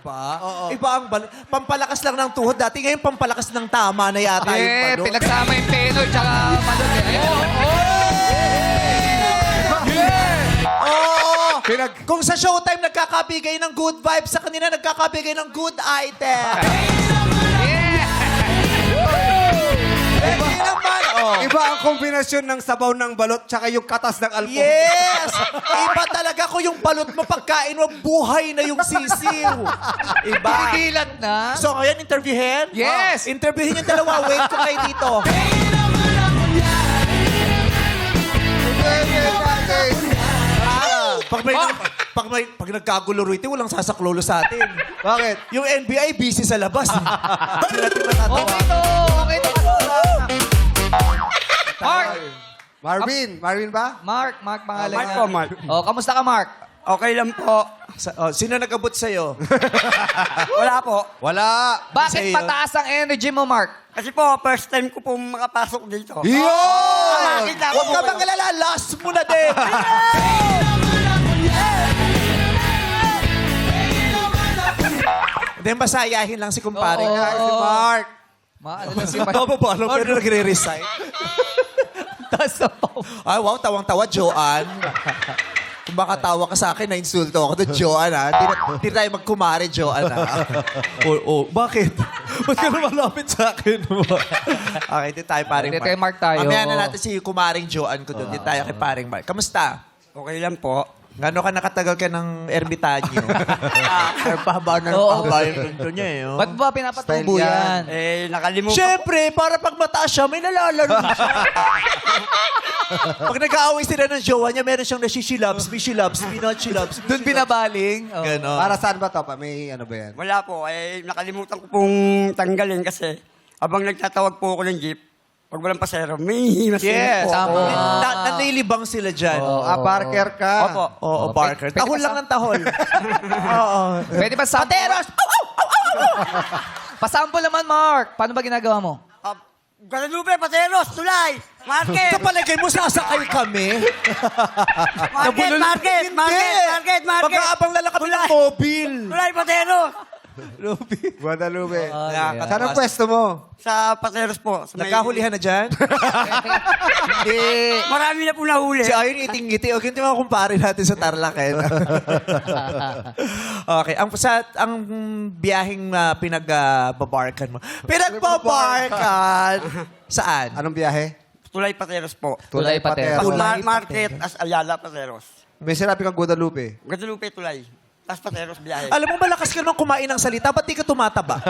ba? Iba ang pampalakas lang ng tuhod. Dati ngayon pampalakas ng tama na yata yung balot. Pinagsama yung Penoy tsaka balot. Kung sa Showtime nagkakabigay ng good vibes, sa kanila nagkakabigay ng good item. Hindi naman, Iba ang kombinasyon ng sabaw ng balot tsaka yung katas ng alcohol. Yes! Iba talaga kung yung balot mo pagkain mo, buhay na yung sisiw. Iba. Pinigilat na. So, ngayon, interviewin? Yes! Interviewin yung dalawa. Wait ko kayo dito. Pag nagkagulo rito, walang sasaklolo sa atin. Bakit? Yung NBI, busy sa labas. Hindi natin matatawa. Okay to. Okay to. Mark! Marvin ba? Mark pangalan Mark niya. po, Mark. Oh, kamusta ka, Mark? Okay lang po. Sino nag-abot sa'yo? Wala po. Wala. Bakit Sa'yo. mataas ang energy mo, Mark? Kasi po, first time ko po makapasok dito. Yun! Makita ko Huwag po ka kayo. mag-alala, last mo na din. Hindi, masayahin lang si kumpare. Oo. Si Mark. Ano lang si Mark? Mapapalo, pero nagre-resign. Taas na pa. Ay, wow, tawang-tawa, Joanne. Kung baka tawa ka sa akin, na-insulto ako doon, Joanne, ha? Di tayo magkumare, Joanne, ha? Bakit? Ba't ka lumalapit sa akin? Okay, di tayo paring Di tayo Mark tayo. Mamaya na natin si kumaring Joanne ko doon. Di tayo kay paring Mark. Kamusta? Okay lang po. Gano'n ka nakatagal ka ng ermitanyo? Pahaba na Oo. pahaba yung tunto niya, eh. Oh. Ba't ba pinapatubo Style yan? Nakalimutan. Siyempre, para pag mataas siya, may nalalaro siya. Pag nag-aaway sila ng jowa niya, meron siyang nashishilabs, bishilabs, pinachilabs. Doon binabaling? Oh. Ganon. Para saan ba to? May ano ba yan? Wala po. Nakalimutan ko pong tanggalin kasi habang nagtatawag po ako ng jeep, pag walang pasero, may himas Yes. po. Tama. Nanilibang sila dyan. Barker ka. Opo. Oo, Barker. Pwede Tahol pa lang ng tahol. Oo. Pwede ba sample? Pateros! Pasample naman, Mark. Paano ba ginagawa mo? Guadalupe, Pateros, Tulay, Market, Sa palagay mo, sasakay kami? Market. Pag-aabang lang kami ng mobil. Tulay, Pateros. Guadalupe. Nakakatawa. Saan ang pwesto mo? Sa Pateros po. Sa may- Nagkahulihan na dyan? Hindi. Marami na po nahuli. Si Ayon iting-ngiti. O, ganito mga kumpare natin sa Tarlac. Okay. Ang biyaheng pinagbabarkan mo. Pinagbabarkan! Saan? Anong biyahe? Tulay, Pateros po. Tulay Pateros. Tulay. Market as Ayala, Pateros. May sinabi kang Guadalupe. Guadalupe, Tulay. Tapos Pateros, biyahe. Alam mo, malakas ka naman kumain ng salita. Ba't di ka tumataba?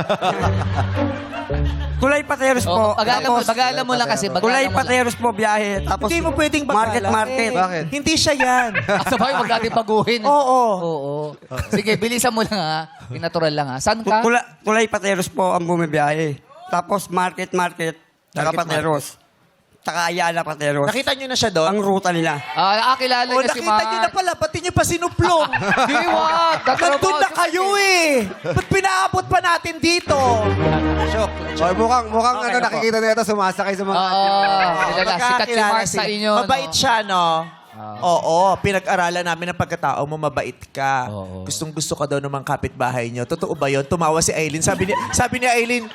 Tulay, Pateros po. Pag-alam mo lang kasi. Tulay, Pateros po, biyahe. Tapos Hindi mo pwedeng Market, bagalan. Market. Bakit? Hindi siya yan. Sabay, huwag natin paguhin. Oo. Oo. Sige, bilisan mo lang ha. Pinatural lang ha. Saan ka? Tulay, Pateros po ang bumibiyahe. Tapos Market, saka Market, Pateros. Saka Ayala, Pateros. Nakita niyo na siya doon? Ang ruta nila. Kilala O, niya si nakita Mark. niyo na pala. Pati niyo pa sinuplong. Di, wag. Nandun na kayo eh. Ba't pinaabot pa natin dito? Oy, mukhang Okay na po. nakikita na ito sumasakay sa mga... Kilala. Sikat si Mark sa inyo. Mabait siya, no? Oo, pinag-aralan namin ang pagkatao mo, mabait ka. Oo. Gustong-gusto ka daw ng mga kapitbahay niyo. Totoo ba yun? Tumawa si Aileen. Sabi ni Aileen,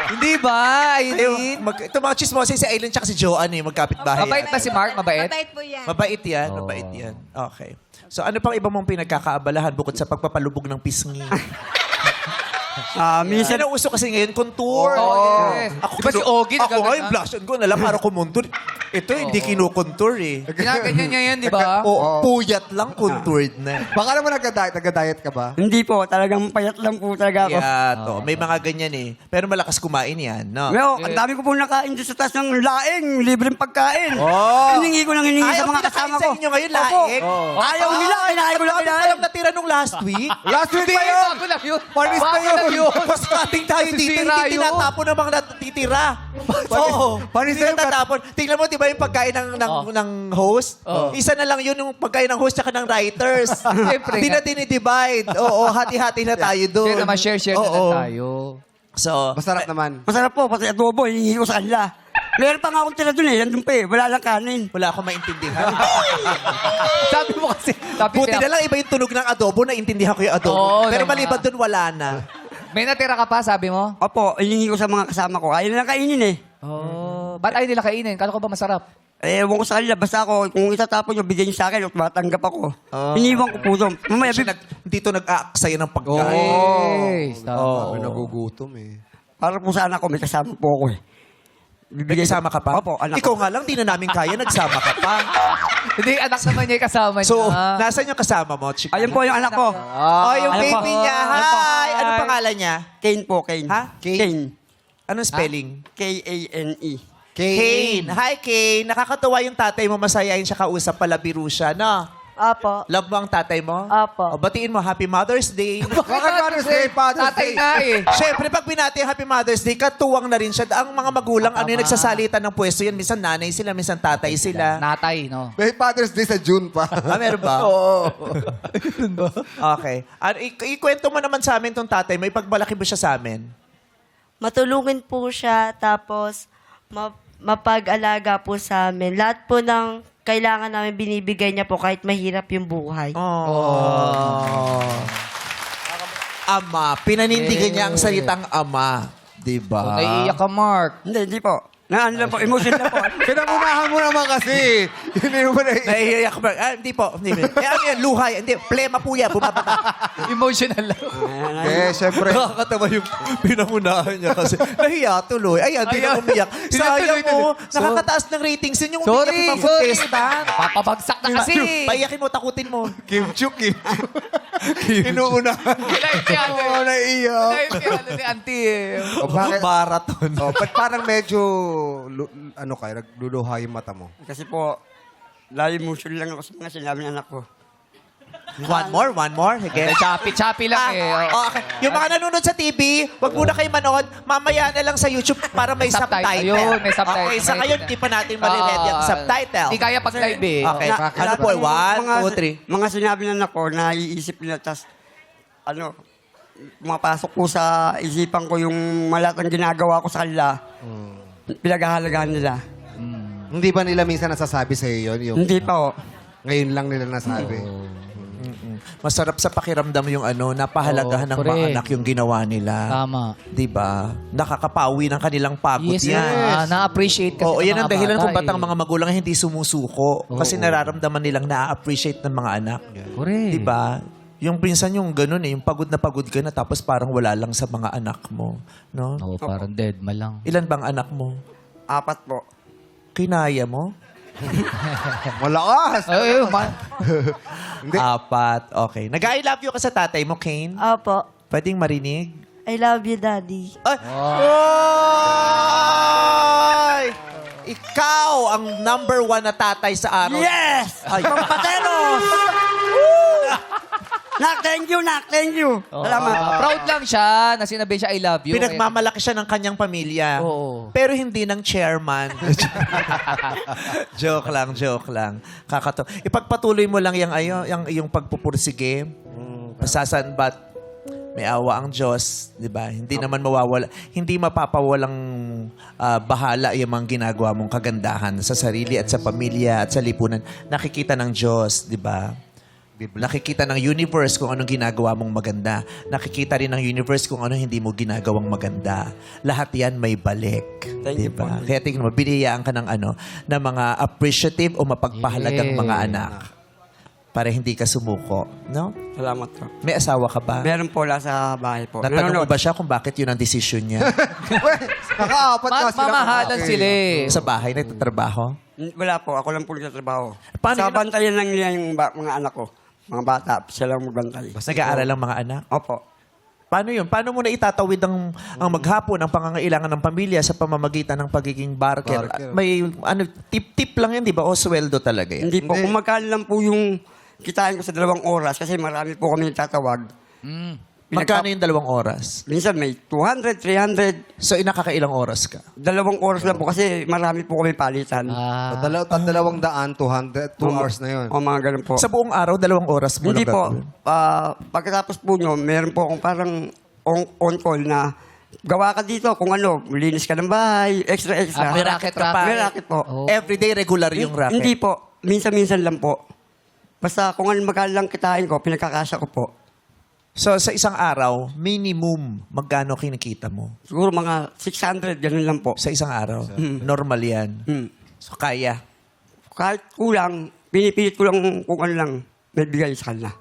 Hindi ba, Aileen? tumawa chismosin si Aileen tsaka si Joanne eh, magkapitbahay. Mabait ba si Mark? Mabait? Mabait po yan. Mabait yan, mabait yan. Okay. So ano pang iba mong pinagkakaabalahan bukod sa pagpapalubog ng pisngi? Minsan, Sinauso kasi ngayon, contour. Oo, yes. Di ba si Ogie Ako nagaganda? ngayon, blush on ko na lang para kumontour. Ito, hindi kinukontour eh. Ginaganyan niya yan, di ba? O, puyat lang, contoured na. Baka naman nagda-diet ka ba? hindi po. Talagang payat lang po talaga ako. Yeah, to. May mga ganyan eh. Pero malakas kumain yan, no? Well, ang dami ko po nakain doon sa taas ng laing, libreng pagkain. Oh. Hiningi ko ng hiningi Ayaw sa mga pinakain kasama sa ko. inyo ngayon, Opo. laing? Ayaw nila, kinain ko lang Ano kinain. palang natira nung last week? Last week Hindi, pa yun! bago lang yun. Panis pa Bago lang yun. Mas cutting tayo dito, Nasisira hindi yun. tinatapon ng mga natitira. Oo. Panis Hindi na yung natatapon. Tingnan mo, di ba yung pagkain ng host? Oh. Isa na lang yun yung pagkain ng host tsaka ng writers. Siyempre Hindi nga. na dinidivide. Oo, hati-hati na tayo doon. Share naman, share na Oo. lang tayo. So, Masarap naman. Masarap po, pati adobo, hiningi ko sa kanila. Meron pa nga akong tira dun eh. Nandun pa eh. Wala lang kanin. Wala akong maintindihan. Sabi mo kasi. Sabi Buti na lang iba yung tunog ng adobo, naintindihan ko yung adobo. Oo, Pero naman. maliban doon, wala na. May natira ka pa, sabi mo? Opo, iningi ko sa mga kasama ko. Ayaw nilang kainin eh. Oh. Ba't ayaw nila kainin? Kala ko ba masarap? Ewan ko sa kanila. Basta ako, kung itatapon nyo, bigyan nyo sa akin at matanggap ako. Iniwan ko po doon. Mamaya, Kasi dito nag-aaksaya ng pagkain. Okay. Kami nagugutom eh. para po sa anak ko, may kasama po ako eh. May kasama ka pa? Opo, anak Ikaw ko. nga lang, di na namin kaya, nagsama ka pa. Hindi, anak naman niya yung kasama niya. So, nasaan yung kasama mo, chick? Ayun po yung anak ko. Oh, yung Ayan po. baby niya. Ayan po. Hi! Anong Hi. pangalan niya? Kane po, Kane. Ha? Kane. Anong spelling? K-A-N-E. Kane. Hi, Kane. Nakakatuwa yung tatay mo. Masayahin siya kausap pala, biro siya, no? Apo. Love mo ang tatay mo? Apo. O, batiin mo, Happy Mother's Day. Bakit Father's Day, Father's Tatay Day? nga eh. Siyempre, pag binati ang Happy Mother's Day, katuwang na rin siya. Ang mga magulang, ano yung nagsasalitan ng pwesto yan? Minsan nanay sila, minsan tatay sila. Natay, no? May Father's Day sa June pa. Ah, meron ba? Oo. Okay. Ikwento mo naman sa amin tong tatay mo. Ipagbalaki mo siya sa amin. Matulungin po siya, tapos mapag-alaga po sa amin. Lahat po ng kailangan namin binibigay niya po kahit mahirap yung buhay. Oh. Ama. Pinanindigan niya ang salitang ama. Diba? Naiiyak ka, Mark. Hindi po. Ano lang po, emotion lang po. Pinamunahan mo naman kasi. Hindi mo na Naiiyak ka ba? Hindi po. Hindi. Ano yan? Luhay. Hindi. Plema po yan. Bumababa. Emotional lang. Eh, syempre. Nakakatawa yung pinamunahan niya kasi nahiya tuloy. Ayan, di na Ayan. umiyak. Sayang mo. Tuloy. Nakakataas ng ratings yun yung Sorry, umiyak yung sorry. contestant. Papabagsak na kasi. Paiyakin mo, takutin mo. Kim Chuk, Kim Chuk. Inuunahan. Kailangan si ate. Oo, naiiyak. Kailangan si ano ni auntie eh. O, bakit? Marathon. Oh, ba't parang medyo, ano kayo, nagluluha yung mata mo? Kasi po, layo emotion lang ako sa mga sinabi ng anak ko. One more. Sige. Choppy lang eh. Ah, okay. Yung mga nanonood sa TV, wag muna kayo manood. Mamaya na lang sa YouTube para may Subtitle. subtitle. Ayun, may subtitle. Okay, sa ngayon, di pa natin mariready ang subtitle. Hindi kaya pag-live eh. Okay. Ano po? Mga- 1, 2, 3. Mga sinabi ng anak ko, naiisip nila, tas, pumapasok po sa isipan ko yung malatang ginagawa ko sa kanila. Pinaghahalagahan nila. Hindi ba nila minsan nasasabi sa iyo yun? Yung, Hindi pa, Ngayon lang nila nasabi. Masarap sa pakiramdam yung napahalagahan ng mga correct. anak yung ginawa nila. Tama. 'Di ba? Nakakapawi ng kanilang pagod Yes, yan. na-appreciate kasi Oo, ng yan ang mga dahilan bata kung ba't ang eh. mga magulang hindi sumusuko. Kasi nararamdaman nilang na-appreciate ng mga anak. Correct. Di ba? Yung pinsan yung ganun yung pagod na pagod ka na tapos parang wala lang sa mga anak mo. No? Oo, parang dead ma lang. Ilan bang anak mo? 4 po. Kinaya mo? Malakas! Ay, Hindi. 4. Okay. Nag-I love you ka sa tatay mo, Kane? Apo. Pwedeng marinig? I love you, Daddy. Ay! Oy! Ikaw ang number 1 na tatay sa araw. Yes! Ay. Pampateros! Nak, thank you, Nak. Thank you. Salamat. proud lang siya na sinabi siya I love you. Pinagmamalaki siya ng kanyang pamilya. Oo. Pero hindi ng chairman. joke lang. Kakato. Ipagpatuloy mo lang yung pagpupursige. Masasan ba't may awa ang Diyos, 'di ba? Hindi naman mawawala, hindi mapapawalang bahala yung mga ginagawa mong kagandahan sa sarili at sa pamilya at sa lipunan. Nakikita ng Diyos, 'di ba? Nakikita ng universe kung anong ginagawa mong maganda. Nakikita rin ng universe kung ano hindi mo ginagawang maganda. Lahat yan may balik. Thank you diba? po. Kaya tingnan mo, biniyaan ka ng ng mga appreciative o mapagpahalagang Yeah. mga anak. Para hindi ka sumuko. No? Salamat po. May asawa ka ba? Meron po wala sa bahay po. Natanong mo ba siya kung bakit yun ang desisyon niya? Nakaapat ka sila. Mamahalan Okay. sila eh. Sa bahay, nagtatrabaho? Wala po. Ako lang po nagtatrabaho. Paano Sa yun? bantayan lang nila yung mga anak ko. Mga bata. Sila lang magbantay. Nag-aaral ang mga anak? Opo. Paano yun? Paano mo na itatawid ang maghapon, ang pangangailangan ng pamilya sa pamamagitan ng pagiging barker? Barker. May tip-tip lang yan, di ba? O sweldo talaga yan? Hindi po. Kung magkano lang po yung kitain ko sa 2 oras kasi marami po kami nagtatawag. Magkano yung 2 oras? Minsan may 200, 300. So, nakakailang oras ka? 2 oras lang po kasi marami po kami palitan. Dalawang daan, 200, 2 hours na yun. O mga ganun po. Sa buong araw, 2 oras mo Hindi lang po. gagawin? Pagkatapos po nyo, meron po akong parang on call na gawa ka dito kung ano, linis ka ng bahay, extra. May racket ka pa. May racket po. Oh. Everyday regular yung racket. Hindi po. Minsan-minsan lang po. Basta kung ano magkano lang kitain ko, pinagkakasya ko po. So, sa isang araw, minimum, magkano kinikita mo? Siguro mga 600, ganun lang po. Sa isang araw? Normal yan. Hmm. So, kaya. Kahit kulang, pinipilit ko lang kung ano lang may bigay sa kanila.